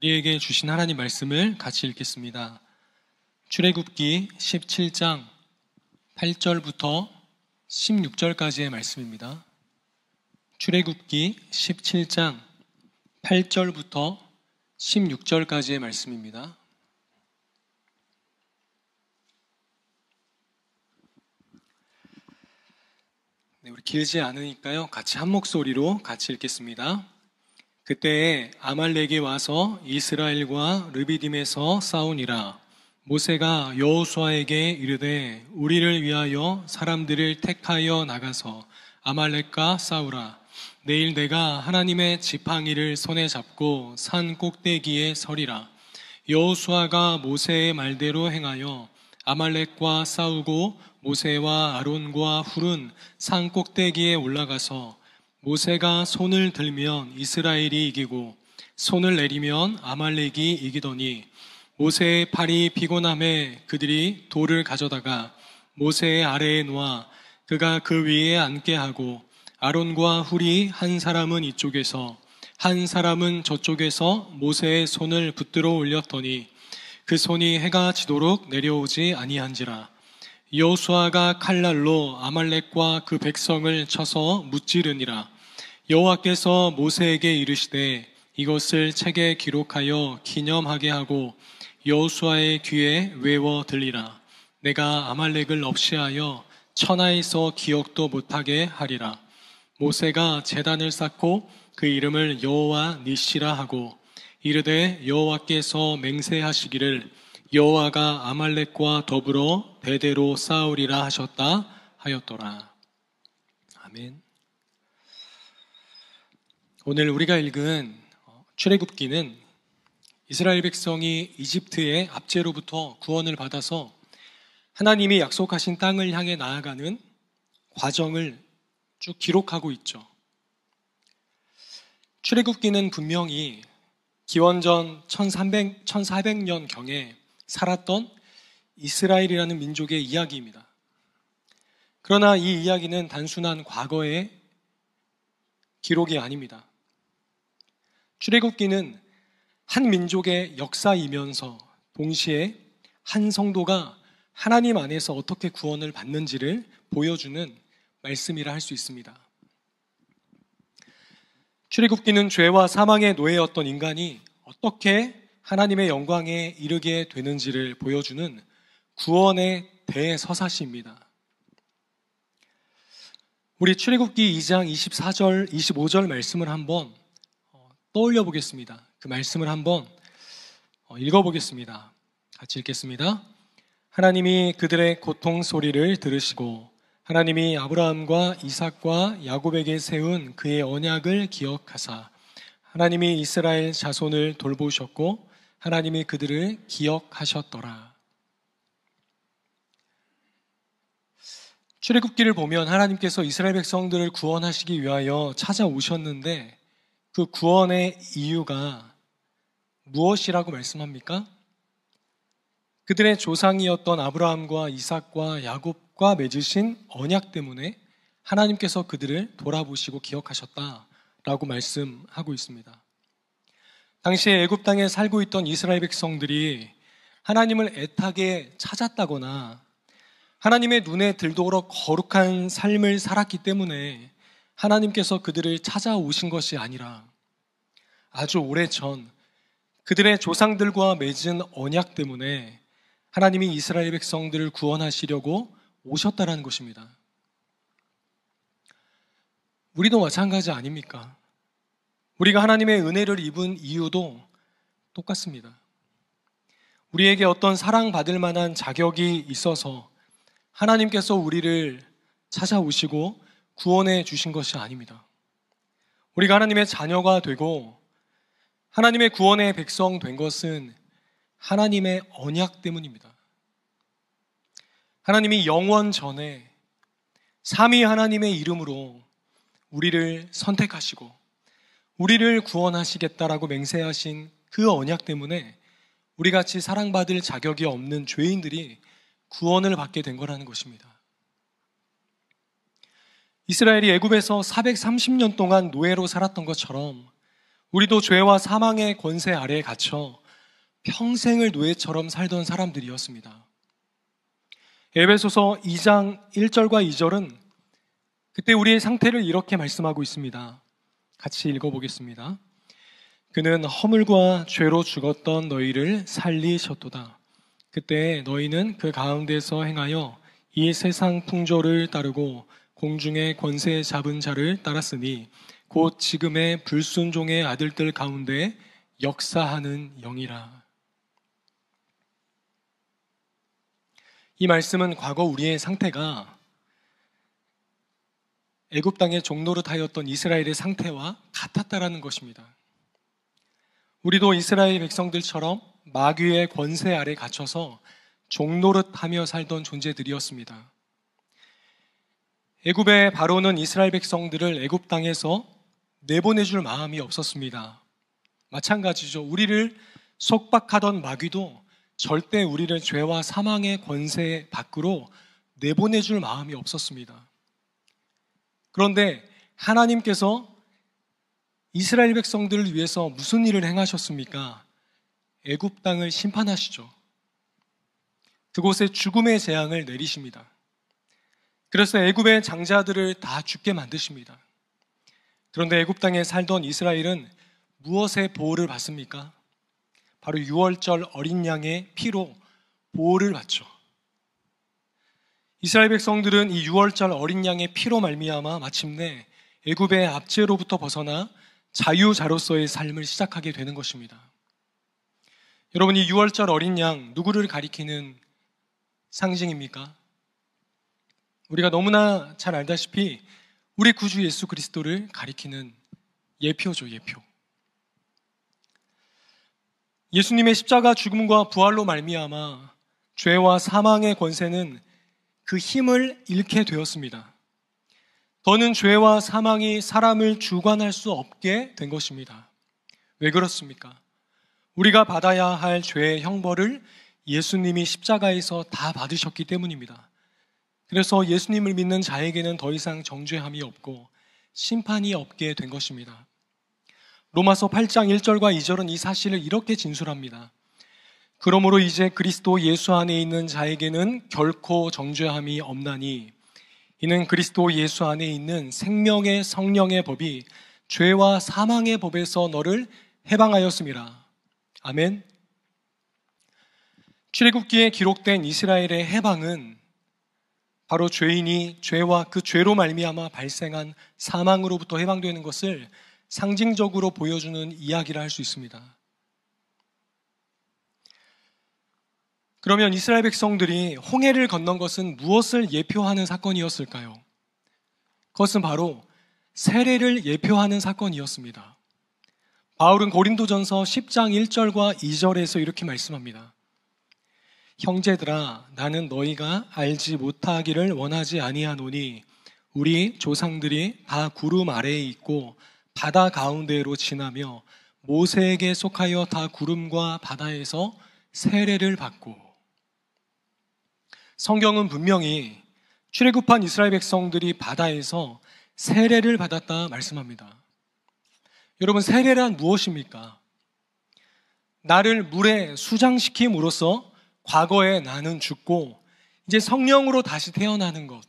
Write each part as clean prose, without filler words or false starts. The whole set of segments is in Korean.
우리에게 주신 하나님 말씀을 같이 읽겠습니다. 출애굽기 17장 8절부터 16절까지의 말씀입니다. 출애굽기 17장 8절부터 16절까지의 말씀입니다. 우리 길지 않으니까요. 같이 한 목소리로 같이 읽겠습니다. 그때에 아말렉이 와서 이스라엘과 르비딤에서 싸우니라. 모세가 여호수아에게 이르되 우리를 위하여 사람들을 택하여 나가서 아말렉과 싸우라. 내일 내가 하나님의 지팡이를 손에 잡고 산 꼭대기에 서리라. 여호수아가 모세의 말대로 행하여 아말렉과 싸우고 모세와 아론과 훌은 산 꼭대기에 올라가서 모세가 손을 들면 이스라엘이 이기고 손을 내리면 아말렉이 이기더니 모세의 팔이 피곤함에 그들이 돌을 가져다가 모세의 아래에 놓아 그가 그 위에 앉게 하고 아론과 훌이 한 사람은 이쪽에서 한 사람은 저쪽에서 모세의 손을 붙들어 올렸더니 그 손이 해가 지도록 내려오지 아니한지라. 여호수아가 칼날로 아말렉과 그 백성을 쳐서 무찌르니라. 여호와께서 모세에게 이르시되 이것을 책에 기록하여 기념하게 하고 여호수아의 귀에 외워 들리라. 내가 아말렉을 없이하여 천하에서 기억도 못하게 하리라. 모세가 제단을 쌓고 그 이름을 여호와 니시라 하고 이르되 여호와께서 맹세하시기를 여호와가 아말렉과 더불어 대대로 싸우리라 하셨다 하였더라. 아멘. 오늘 우리가 읽은 출애굽기는 이스라엘 백성이 이집트의 압제로부터 구원을 받아서 하나님이 약속하신 땅을 향해 나아가는 과정을 쭉 기록하고 있죠. 출애굽기는 분명히 기원전 1400년경에 살았던 이스라엘이라는 민족의 이야기입니다. 그러나 이 이야기는 단순한 과거의 기록이 아닙니다. 출애굽기는 한 민족의 역사이면서 동시에 한 성도가 하나님 안에서 어떻게 구원을 받는지를 보여주는 말씀이라 할 수 있습니다. 출애굽기는 죄와 사망의 노예였던 인간이 어떻게 하나님의 영광에 이르게 되는지를 보여주는 구원의 대서사시입니다. 우리 출애굽기 2장 24절, 25절 말씀을 한번 떠올려 보겠습니다. 그 말씀을 한번 읽어보겠습니다. 같이 읽겠습니다. 하나님이 그들의 고통 소리를 들으시고 하나님이 아브라함과 이삭과 야곱에게 세운 그의 언약을 기억하사 하나님이 이스라엘 자손을 돌보셨고 하나님이 그들을 기억하셨더라. 출애굽기를 보면 하나님께서 이스라엘 백성들을 구원하시기 위하여 찾아오셨는데 그 구원의 이유가 무엇이라고 말씀합니까? 그들의 조상이었던 아브라함과 이삭과 야곱과 맺으신 언약 때문에 하나님께서 그들을 돌아보시고 기억하셨다라고 말씀하고 있습니다. 당시에 애굽 땅에 살고 있던 이스라엘 백성들이 하나님을 애타게 찾았다거나 하나님의 눈에 들도록 거룩한 삶을 살았기 때문에 하나님께서 그들을 찾아오신 것이 아니라 아주 오래전 그들의 조상들과 맺은 언약 때문에 하나님이 이스라엘 백성들을 구원하시려고 오셨다라는 것입니다. 우리도 마찬가지 아닙니까? 우리가 하나님의 은혜를 입은 이유도 똑같습니다. 우리에게 어떤 사랑받을 만한 자격이 있어서 하나님께서 우리를 찾아오시고 구원해 주신 것이 아닙니다. 우리가 하나님의 자녀가 되고 하나님의 구원의 백성 된 것은 하나님의 언약 때문입니다. 하나님이 영원 전에 삼위 하나님의 이름으로 우리를 선택하시고 우리를 구원하시겠다라고 맹세하신 그 언약 때문에 우리같이 사랑받을 자격이 없는 죄인들이 구원을 받게 된 거라는 것입니다. 이스라엘이 애굽에서 430년 동안 노예로 살았던 것처럼 우리도 죄와 사망의 권세 아래에 갇혀 평생을 노예처럼 살던 사람들이었습니다. 에베소서 2장 1절과 2절은 그때 우리의 상태를 이렇게 말씀하고 있습니다. 같이 읽어보겠습니다. 그는 허물과 죄로 죽었던 너희를 살리셨도다. 그때 너희는 그 가운데서 행하여 이 세상 풍조를 따르고 공중의 권세 잡은 자를 따랐으니 곧 지금의 불순종의 아들들 가운데 역사하는 영이라. 이 말씀은 과거 우리의 상태가 애굽 땅의 종노릇하였던 이스라엘의 상태와 같았다라는 것입니다. 우리도 이스라엘 백성들처럼 마귀의 권세 아래 갇혀서 종노릇하며 살던 존재들이었습니다. 애굽의 바로는 이스라엘 백성들을 애굽 땅에서 내보내줄 마음이 없었습니다. 마찬가지죠. 우리를 속박하던 마귀도 절대 우리를 죄와 사망의 권세 밖으로 내보내줄 마음이 없었습니다. 그런데 하나님께서 이스라엘 백성들을 위해서 무슨 일을 행하셨습니까? 애굽 땅을 심판하시죠. 그곳에 죽음의 재앙을 내리십니다. 그래서 애굽의 장자들을 다 죽게 만드십니다. 그런데 애굽 땅에 살던 이스라엘은 무엇의 보호를 받습니까? 바로 유월절 어린 양의 피로 보호를 받죠. 이스라엘 백성들은 이 유월절 어린 양의 피로 말미암아 마침내 애굽의 압제로부터 벗어나 자유자로서의 삶을 시작하게 되는 것입니다. 여러분, 이 유월절 어린 양 누구를 가리키는 상징입니까? 우리가 너무나 잘 알다시피 우리 구주 예수 그리스도를 가리키는 예표죠, 예표. 예수님의 십자가 죽음과 부활로 말미암아 죄와 사망의 권세는 그 힘을 잃게 되었습니다. 더는 죄와 사망이 사람을 주관할 수 없게 된 것입니다. 왜 그렇습니까? 우리가 받아야 할 죄의 형벌을 예수님이 십자가에서 다 받으셨기 때문입니다. 그래서 예수님을 믿는 자에게는 더 이상 정죄함이 없고 심판이 없게 된 것입니다. 로마서 8장 1절과 2절은 이 사실을 이렇게 진술합니다. 그러므로 이제 그리스도 예수 안에 있는 자에게는 결코 정죄함이 없나니 이는 그리스도 예수 안에 있는 생명의 성령의 법이 죄와 사망의 법에서 너를 해방하였음이라. 아멘. 출애굽기에 기록된 이스라엘의 해방은 바로 죄인이 죄와 그 죄로 말미암아 발생한 사망으로부터 해방되는 것을 상징적으로 보여주는 이야기를 할 수 있습니다. 그러면 이스라엘 백성들이 홍해를 건넌 것은 무엇을 예표하는 사건이었을까요? 그것은 바로 세례를 예표하는 사건이었습니다. 바울은 고린도전서 10장 1절과 2절에서 이렇게 말씀합니다. 형제들아, 나는 너희가 알지 못하기를 원하지 아니하노니 우리 조상들이 다 구름 아래에 있고 바다 가운데로 지나며 모세에게 속하여 다 구름과 바다에서 세례를 받고. 성경은 분명히 출애굽한 이스라엘 백성들이 바다에서 세례를 받았다 말씀합니다. 여러분, 세례란 무엇입니까? 나를 물에 수장시킴으로써 과거에 나는 죽고 이제 성령으로 다시 태어나는 것,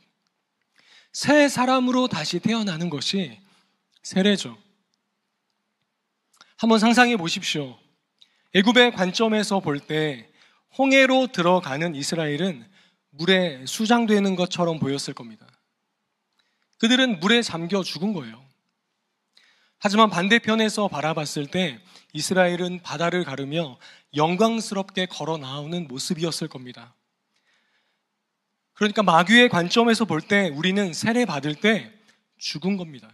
새 사람으로 다시 태어나는 것이 세례죠. 한번 상상해 보십시오. 애굽의 관점에서 볼 때 홍해로 들어가는 이스라엘은 물에 수장되는 것처럼 보였을 겁니다. 그들은 물에 잠겨 죽은 거예요. 하지만 반대편에서 바라봤을 때 이스라엘은 바다를 가르며 영광스럽게 걸어 나오는 모습이었을 겁니다. 그러니까 마귀의 관점에서 볼 때 우리는 세례 받을 때 죽은 겁니다.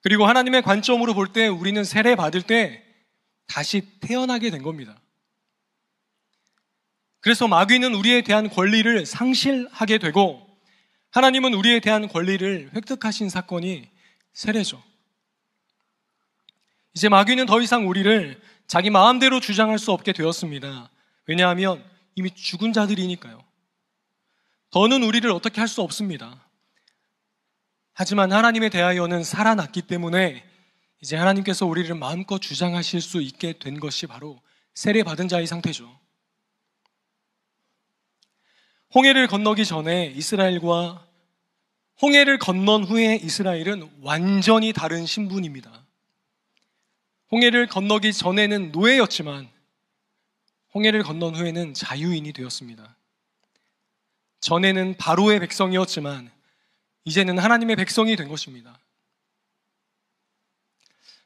그리고 하나님의 관점으로 볼 때 우리는 세례 받을 때 다시 태어나게 된 겁니다. 그래서 마귀는 우리에 대한 권리를 상실하게 되고 하나님은 우리에 대한 권리를 획득하신 사건이 세례죠. 이제 마귀는 더 이상 우리를 자기 마음대로 주장할 수 없게 되었습니다. 왜냐하면 이미 죽은 자들이니까요. 더는 우리를 어떻게 할 수 없습니다. 하지만 하나님에 대하여는 살아났기 때문에 이제 하나님께서 우리를 마음껏 주장하실 수 있게 된 것이 바로 세례받은 자의 상태죠. 홍해를 건너기 전에 홍해를 건넌 후에 이스라엘은 완전히 다른 신분입니다. 홍해를 건너기 전에는 노예였지만 홍해를 건넌 후에는 자유인이 되었습니다. 전에는 바로의 백성이었지만 이제는 하나님의 백성이 된 것입니다.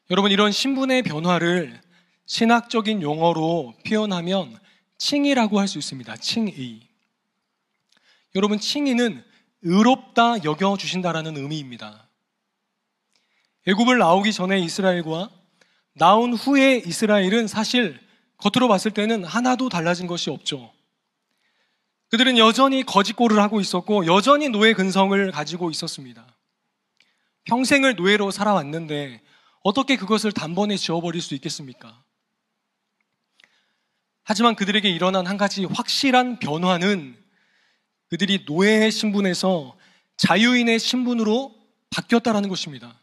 여러분, 이런 신분의 변화를 신학적인 용어로 표현하면 칭의라고 할 수 있습니다. 칭의. 여러분, 칭의는 의롭다 여겨주신다라는 의미입니다. 애굽을 나오기 전에 이스라엘과 나온 후에 이스라엘은 사실 겉으로 봤을 때는 하나도 달라진 것이 없죠. 그들은 여전히 거짓골을 하고 있었고 여전히 노예 근성을 가지고 있었습니다. 평생을 노예로 살아왔는데 어떻게 그것을 단번에 지워버릴 수 있겠습니까? 하지만 그들에게 일어난 한 가지 확실한 변화는 그들이 노예의 신분에서 자유인의 신분으로 바뀌었다는 것입니다.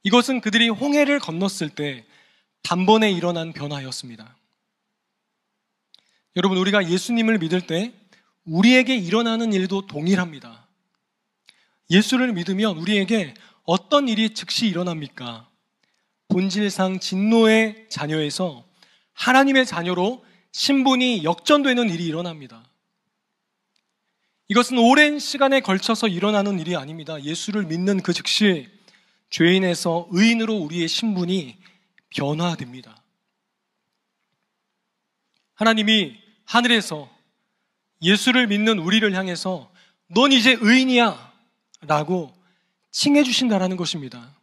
이것은 그들이 홍해를 건넜을 때 단번에 일어난 변화였습니다. 여러분, 우리가 예수님을 믿을 때 우리에게 일어나는 일도 동일합니다. 예수를 믿으면 우리에게 어떤 일이 즉시 일어납니까? 본질상 진노의 자녀에서 하나님의 자녀로 신분이 역전되는 일이 일어납니다. 이것은 오랜 시간에 걸쳐서 일어나는 일이 아닙니다. 예수를 믿는 그 즉시 죄인에서 의인으로 우리의 신분이 변화됩니다. 하나님이 하늘에서 예수를 믿는 우리를 향해서 넌 이제 의인이야 라고 칭해 주신다는 것입니다.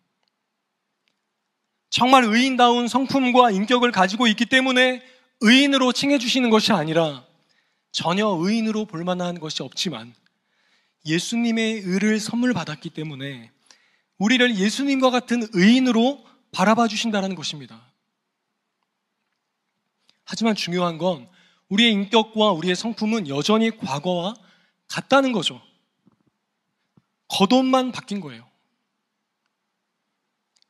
정말 의인다운 성품과 인격을 가지고 있기 때문에 의인으로 칭해 주시는 것이 아니라 전혀 의인으로 볼 만한 것이 없지만 예수님의 의를 선물 받았기 때문에 우리를 예수님과 같은 의인으로 바라봐 주신다는 것입니다. 하지만 중요한 건 우리의 인격과 우리의 성품은 여전히 과거와 같다는 거죠. 겉옷만 바뀐 거예요.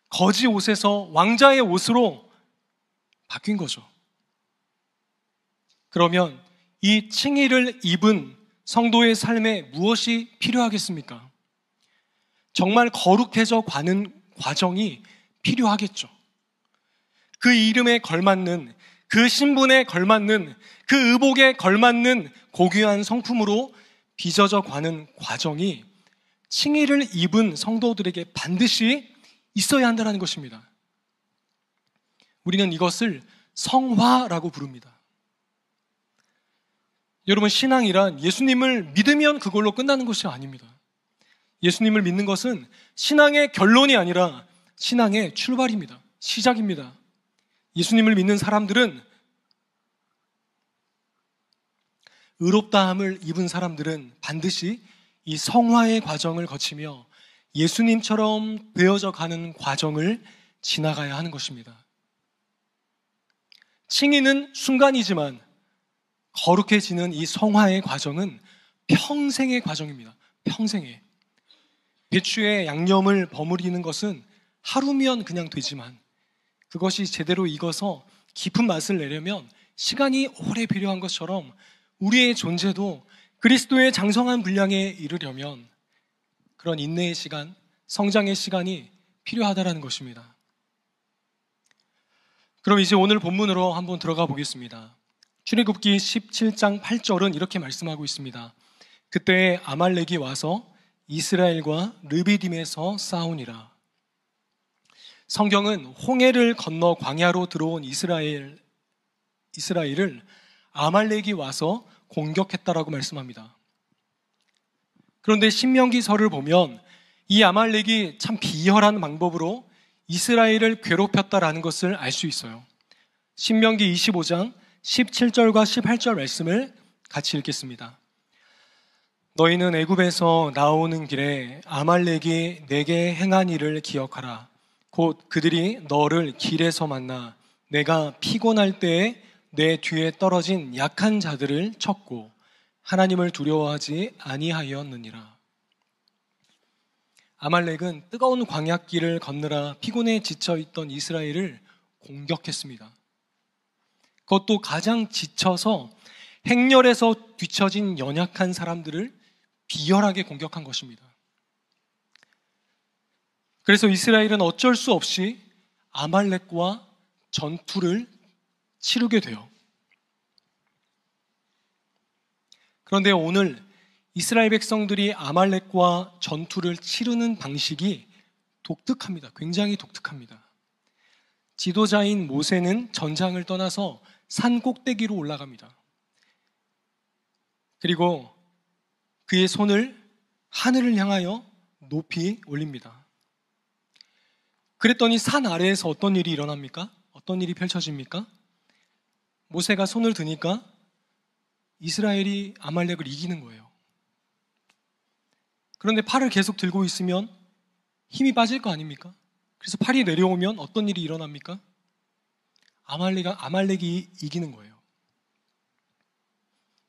거지 옷에서 왕자의 옷으로 바뀐 거죠. 그러면 이 칭의를 입은 성도의 삶에 무엇이 필요하겠습니까? 정말 거룩해져 가는 과정이 필요하겠죠. 그 이름에 걸맞는, 그 신분에 걸맞는, 그 의복에 걸맞는 고귀한 성품으로 빚어져 가는 과정이 칭의를 입은 성도들에게 반드시 있어야 한다는 것입니다. 우리는 이것을 성화라고 부릅니다. 여러분, 신앙이란 예수님을 믿으면 그걸로 끝나는 것이 아닙니다. 예수님을 믿는 것은 신앙의 결론이 아니라 신앙의 출발입니다. 시작입니다. 예수님을 믿는 사람들은, 의롭다함을 입은 사람들은 반드시 이 성화의 과정을 거치며 예수님처럼 되어져 가는 과정을 지나가야 하는 것입니다. 칭의는 순간이지만 거룩해지는 이 성화의 과정은 평생의 과정입니다. 평생에. 배추에 양념을 버무리는 것은 하루면 그냥 되지만 그것이 제대로 익어서 깊은 맛을 내려면 시간이 오래 필요한 것처럼 우리의 존재도 그리스도의 장성한 분량에 이르려면 그런 인내의 시간, 성장의 시간이 필요하다는 것입니다. 그럼 이제 오늘 본문으로 한번 들어가 보겠습니다. 출애굽기 17장 8절은 이렇게 말씀하고 있습니다. 그때 아말렉이 와서 이스라엘과 르비딤에서 싸우니라. 성경은 홍해를 건너 광야로 들어온 이스라엘을 아말렉이 와서 공격했다라고 말씀합니다. 그런데 신명기서를 보면 이 아말렉이 참 비열한 방법으로 이스라엘을 괴롭혔다라는 것을 알 수 있어요. 신명기 25장 17절과 18절 말씀을 같이 읽겠습니다. 너희는 애굽에서 나오는 길에 아말렉이 내게 행한 일을 기억하라. 곧 그들이 너를 길에서 만나 내가 피곤할 때에 내 뒤에 떨어진 약한 자들을 쳤고 하나님을 두려워하지 아니하였느니라. 아말렉은 뜨거운 광야길을 건너라 피곤에 지쳐있던 이스라엘을 공격했습니다. 그것도 가장 지쳐서 행렬에서 뒤처진 연약한 사람들을 비열하게 공격한 것입니다. 그래서 이스라엘은 어쩔 수 없이 아말렉과 전투를 치르게 돼요. 그런데 오늘 이스라엘 백성들이 아말렉과 전투를 치르는 방식이 독특합니다. 굉장히 독특합니다. 지도자인 모세는 전장을 떠나서 산 꼭대기로 올라갑니다. 그리고 그의 손을 하늘을 향하여 높이 올립니다. 그랬더니 산 아래에서 어떤 일이 일어납니까? 어떤 일이 펼쳐집니까? 모세가 손을 드니까 이스라엘이 아말렉을 이기는 거예요. 그런데 팔을 계속 들고 있으면 힘이 빠질 거 아닙니까? 그래서 팔이 내려오면 어떤 일이 일어납니까? 아말렉이 이기는 거예요.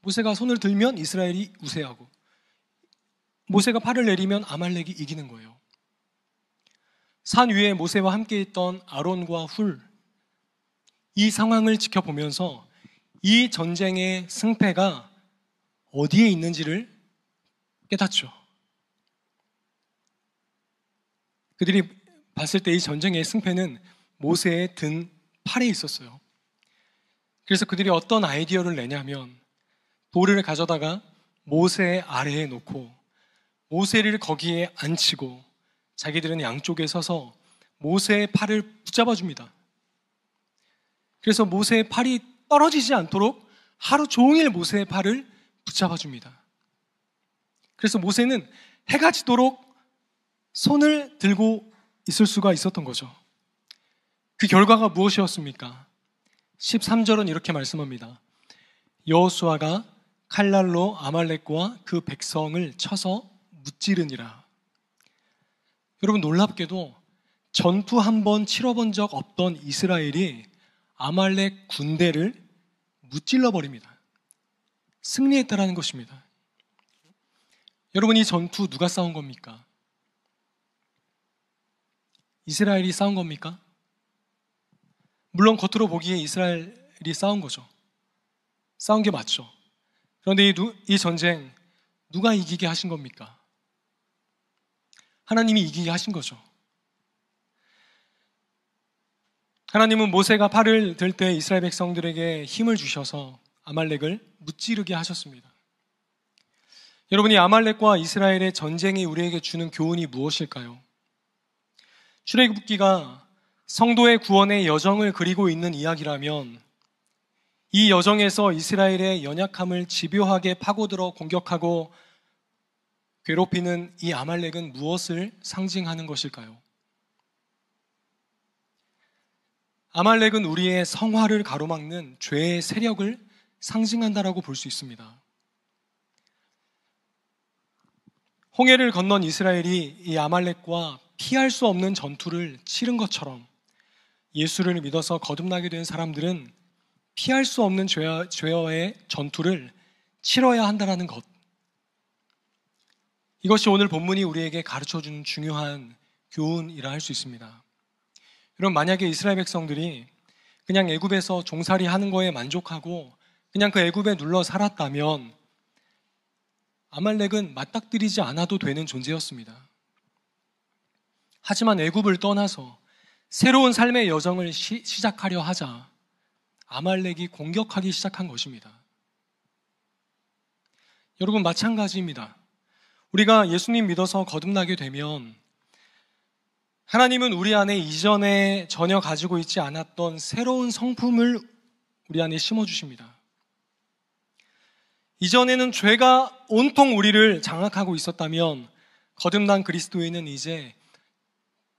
모세가 손을 들면 이스라엘이 우세하고, 모세가 팔을 내리면 아말렉이 이기는 거예요. 산 위에 모세와 함께 있던 아론과 훌, 이 상황을 지켜보면서 이 전쟁의 승패가 어디에 있는지를 깨닫죠. 그들이 봤을 때 이 전쟁의 승패는 모세의 든 팔에 있었어요. 그래서 그들이 어떤 아이디어를 내냐면 돌을 가져다가 모세 아래에 놓고 모세를 거기에 앉히고 자기들은 양쪽에 서서 모세의 팔을 붙잡아 줍니다. 그래서 모세의 팔이 떨어지지 않도록 하루 종일 모세의 팔을 붙잡아 줍니다. 그래서 모세는 해가 지도록 손을 들고 있을 수가 있었던 거죠. 그 결과가 무엇이었습니까? 13절은 이렇게 말씀합니다. 여호수아가 칼날로 아말렉과 그 백성을 쳐서 무찌르니라. 여러분, 놀랍게도 전투 한 번 치러본 적 없던 이스라엘이 아말렉 군대를 무찔러 버립니다. 승리했다라는 것입니다. 여러분, 이 전투 누가 싸운 겁니까? 이스라엘이 싸운 겁니까? 물론 겉으로 보기에 이스라엘이 싸운 거죠. 싸운 게 맞죠. 그런데 이 전쟁 누가 이기게 하신 겁니까? 하나님이 이기게 하신 거죠. 하나님은 모세가 팔을 들 때 이스라엘 백성들에게 힘을 주셔서 아말렉을 무찌르게 하셨습니다. 여러분이 아말렉과 이스라엘의 전쟁이 우리에게 주는 교훈이 무엇일까요? 출애굽기가 성도의 구원의 여정을 그리고 있는 이야기라면 이 여정에서 이스라엘의 연약함을 집요하게 파고들어 공격하고 괴롭히는 이 아말렉은 무엇을 상징하는 것일까요? 아말렉은 우리의 성화를 가로막는 죄의 세력을 상징한다라고 볼 수 있습니다. 홍해를 건넌 이스라엘이 이 아말렉과 피할 수 없는 전투를 치른 것처럼 예수를 믿어서 거듭나게 된 사람들은 피할 수 없는 죄와의 전투를 치러야 한다는 것. 이것이 오늘 본문이 우리에게 가르쳐주는 중요한 교훈이라 할 수 있습니다. 여러분, 만약에 이스라엘 백성들이 그냥 애굽에서 종살이 하는 거에 만족하고 그냥 그 애굽에 눌러 살았다면 아말렉은 맞닥뜨리지 않아도 되는 존재였습니다. 하지만 애굽을 떠나서 새로운 삶의 여정을 시작하려 하자 아말렉이 공격하기 시작한 것입니다. 여러분, 마찬가지입니다. 우리가 예수님 믿어서 거듭나게 되면 하나님은 우리 안에 이전에 전혀 가지고 있지 않았던 새로운 성품을 우리 안에 심어주십니다. 이전에는 죄가 온통 우리를 장악하고 있었다면 거듭난 그리스도인은 이제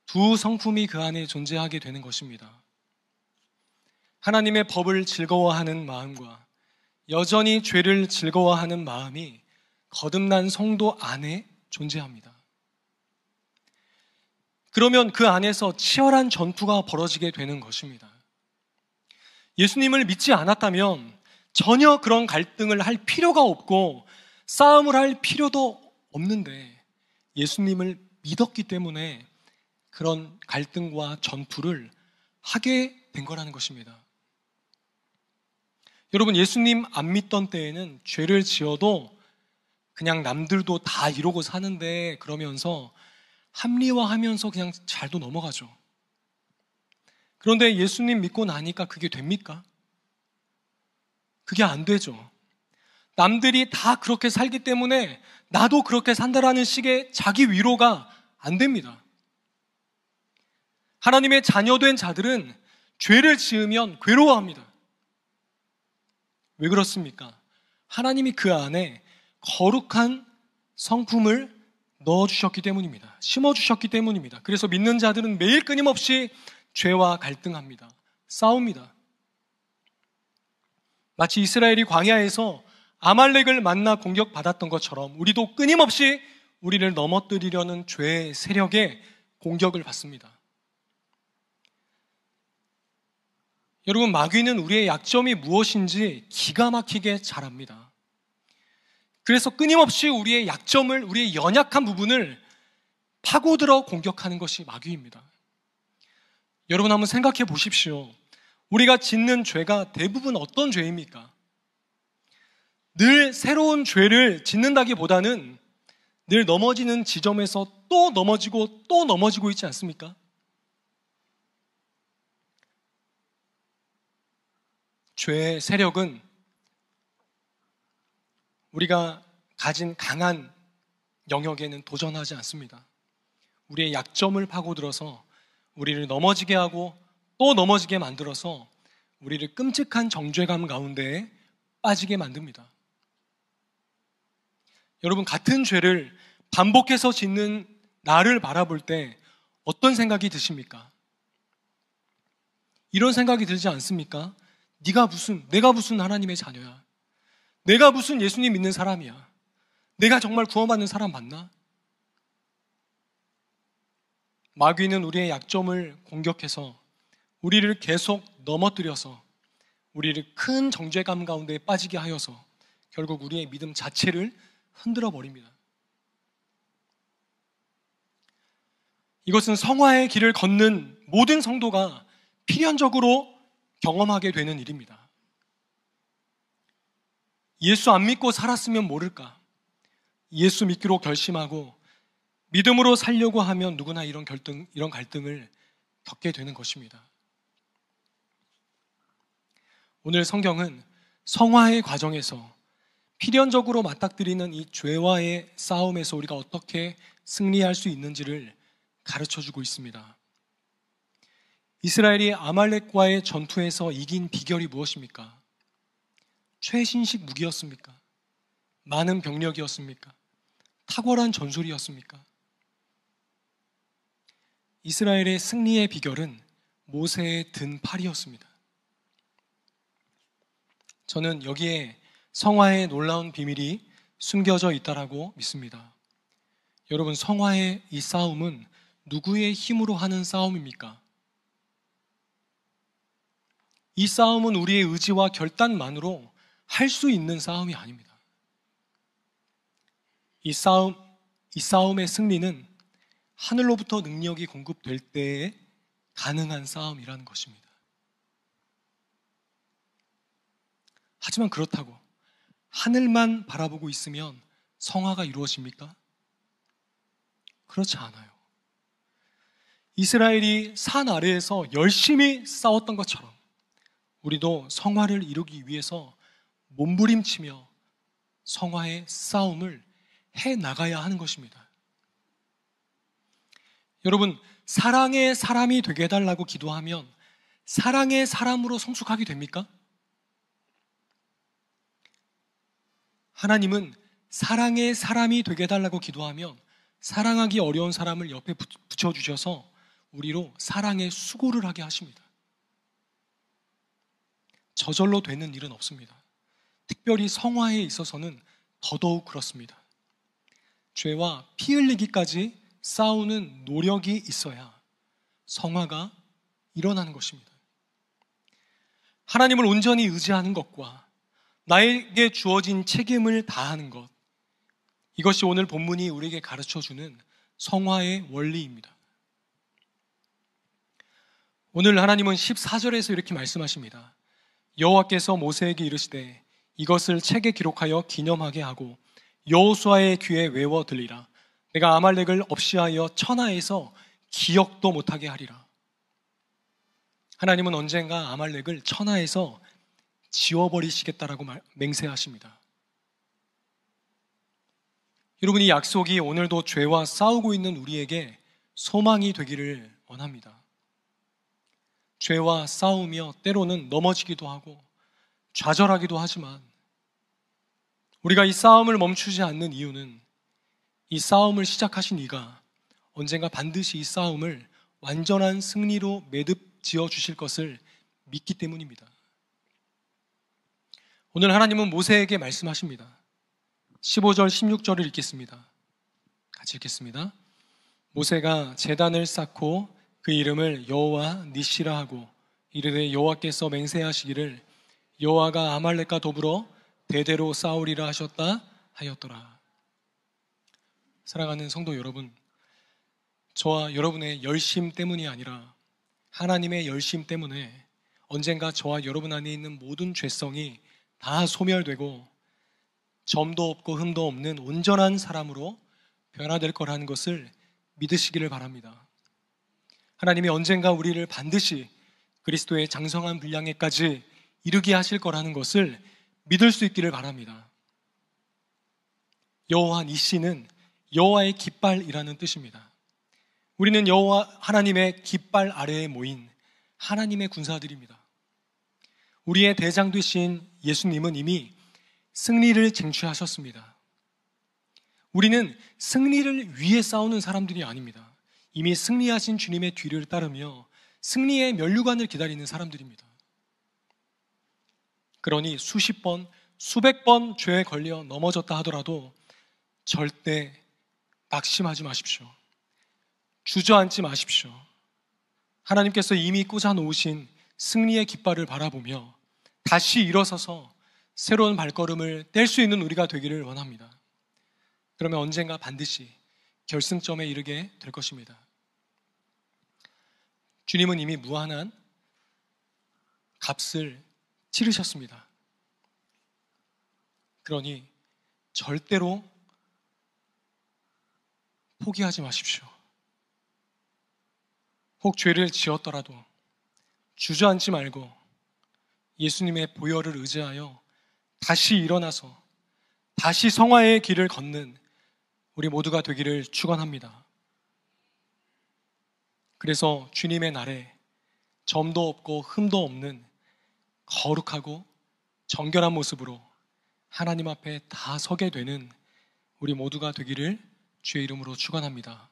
두 성품이 그 안에 존재하게 되는 것입니다. 하나님의 법을 즐거워하는 마음과 여전히 죄를 즐거워하는 마음이 거듭난 성도 안에 존재합니다. 그러면 그 안에서 치열한 전투가 벌어지게 되는 것입니다. 예수님을 믿지 않았다면 전혀 그런 갈등을 할 필요가 없고 싸움을 할 필요도 없는데 예수님을 믿었기 때문에 그런 갈등과 전투를 하게 된 거라는 것입니다. 여러분, 예수님 안 믿던 때에는 죄를 지어도 그냥 남들도 다 이러고 사는데 그러면서 합리화하면서 그냥 잘도 넘어가죠. 그런데 예수님 믿고 나니까 그게 됩니까? 그게 안 되죠. 남들이 다 그렇게 살기 때문에 나도 그렇게 산다라는 식의 자기 위로가 안 됩니다. 하나님의 자녀된 자들은 죄를 지으면 괴로워합니다. 왜 그렇습니까? 하나님이 그 안에 거룩한 성품을 넣어주셨기 때문입니다. 심어주셨기 때문입니다. 그래서 믿는 자들은 매일 끊임없이 죄와 갈등합니다. 싸웁니다. 마치 이스라엘이 광야에서 아말렉을 만나 공격받았던 것처럼 우리도 끊임없이 우리를 넘어뜨리려는 죄의 세력에 공격을 받습니다. 여러분, 마귀는 우리의 약점이 무엇인지 기가 막히게 잘 압니다. 그래서 끊임없이 우리의 약점을, 우리의 연약한 부분을 파고들어 공격하는 것이 마귀입니다. 여러분, 한번 생각해 보십시오. 우리가 짓는 죄가 대부분 어떤 죄입니까? 늘 새로운 죄를 짓는다기보다는 늘 넘어지는 지점에서 또 넘어지고 또 넘어지고 있지 않습니까? 죄의 세력은 우리가 가진 강한 영역에는 도전하지 않습니다. 우리의 약점을 파고들어서 우리를 넘어지게 하고 또 넘어지게 만들어서 우리를 끔찍한 정죄감 가운데에 빠지게 만듭니다. 여러분, 같은 죄를 반복해서 짓는 나를 바라볼 때 어떤 생각이 드십니까? 이런 생각이 들지 않습니까? 내가 무슨 하나님의 자녀야? 내가 무슨 예수님 믿는 사람이야? 내가 정말 구원받는 사람 맞나? 마귀는 우리의 약점을 공격해서 우리를 계속 넘어뜨려서 우리를 큰 정죄감 가운데 빠지게 하여서 결국 우리의 믿음 자체를 흔들어 버립니다. 이것은 성화의 길을 걷는 모든 성도가 필연적으로 경험하게 되는 일입니다. 예수 안 믿고 살았으면 모를까? 예수 믿기로 결심하고 믿음으로 살려고 하면 누구나 이런 갈등을 겪게 되는 것입니다. 오늘 성경은 성화의 과정에서 필연적으로 맞닥뜨리는 이 죄와의 싸움에서 우리가 어떻게 승리할 수 있는지를 가르쳐주고 있습니다. 이스라엘이 아말렉과의 전투에서 이긴 비결이 무엇입니까? 최신식 무기였습니까? 많은 병력이었습니까? 탁월한 전술이었습니까? 이스라엘의 승리의 비결은 모세의 든 팔이었습니다. 저는 여기에 성화의 놀라운 비밀이 숨겨져 있다라고 믿습니다. 여러분, 성화의 이 싸움은 누구의 힘으로 하는 싸움입니까? 이 싸움은 우리의 의지와 결단만으로 할 수 있는 싸움이 아닙니다. 이 싸움의 승리는 하늘로부터 능력이 공급될 때에 가능한 싸움이라는 것입니다. 하지만 그렇다고 하늘만 바라보고 있으면 성화가 이루어집니까? 그렇지 않아요. 이스라엘이 산 아래에서 열심히 싸웠던 것처럼 우리도 성화를 이루기 위해서 몸부림치며 성화의 싸움을 해 나가야 하는 것입니다. 여러분, 사랑의 사람이 되게 해달라고 기도하면 사랑의 사람으로 성숙하게 됩니까? 하나님은 사랑의 사람이 되게 해달라고 기도하면 사랑하기 어려운 사람을 옆에 붙여주셔서 우리로 사랑의 수고를 하게 하십니다. 저절로 되는 일은 없습니다. 특별히 성화에 있어서는 더더욱 그렇습니다. 죄와 피 흘리기까지 싸우는 노력이 있어야 성화가 일어나는 것입니다. 하나님을 온전히 의지하는 것과 나에게 주어진 책임을 다하는 것, 이것이 오늘 본문이 우리에게 가르쳐주는 성화의 원리입니다. 오늘 하나님은 14절에서 이렇게 말씀하십니다. 여호와께서 모세에게 이르시되 이것을 책에 기록하여 기념하게 하고 여호수아의 귀에 외워 들리라. 내가 아말렉을 없이하여 천하에서 기억도 못하게 하리라. 하나님은 언젠가 아말렉을 천하에서 지워버리시겠다라고 맹세하십니다. 여러분, 이 약속이 오늘도 죄와 싸우고 있는 우리에게 소망이 되기를 원합니다. 죄와 싸우며 때로는 넘어지기도 하고 좌절하기도 하지만 우리가 이 싸움을 멈추지 않는 이유는 이 싸움을 시작하신 이가 언젠가 반드시 이 싸움을 완전한 승리로 매듭 지어 주실 것을 믿기 때문입니다. 오늘 하나님은 모세에게 말씀하십니다. 15절, 16절을 읽겠습니다. 같이 읽겠습니다. 모세가 제단을 쌓고 그 이름을 여호와 니시라 하고 이르되 여호와께서 맹세하시기를 여호와가 아말렉과 더불어 대대로 싸우리라 하셨다 하였더라. 사랑하는 성도 여러분, 저와 여러분의 열심 때문이 아니라 하나님의 열심 때문에 언젠가 저와 여러분 안에 있는 모든 죄성이 다 소멸되고 점도 없고 흠도 없는 온전한 사람으로 변화될 거라는 것을 믿으시기를 바랍니다. 하나님이 언젠가 우리를 반드시 그리스도의 장성한 분량에까지 이르게 하실 거라는 것을 믿을 수 있기를 바랍니다. 여호와 니시는 여호와의 깃발이라는 뜻입니다. 우리는 여호와 하나님의 깃발 아래에 모인 하나님의 군사들입니다. 우리의 대장 되신 예수님은 이미 승리를 쟁취하셨습니다. 우리는 승리를 위해 싸우는 사람들이 아닙니다. 이미 승리하신 주님의 뒤를 따르며 승리의 면류관을 기다리는 사람들입니다. 그러니 수십 번, 수백 번 죄에 걸려 넘어졌다 하더라도 절대 낙심하지 마십시오. 주저앉지 마십시오. 하나님께서 이미 꽂아놓으신 승리의 깃발을 바라보며 다시 일어서서 새로운 발걸음을 뗄 수 있는 우리가 되기를 원합니다. 그러면 언젠가 반드시 결승점에 이르게 될 것입니다. 주님은 이미 무한한 값을 치르셨습니다. 그러니 절대로 포기하지 마십시오. 혹 죄를 지었더라도 주저앉지 말고 예수님의 보혈을 의지하여 다시 일어나서 다시 성화의 길을 걷는 우리 모두가 되기를 축원합니다. 그래서 주님의 날에 점도 없고 흠도 없는 거룩하고 정결한 모습으로 하나님 앞에 다 서게 되는 우리 모두가 되기를 주의 이름으로 축원합니다.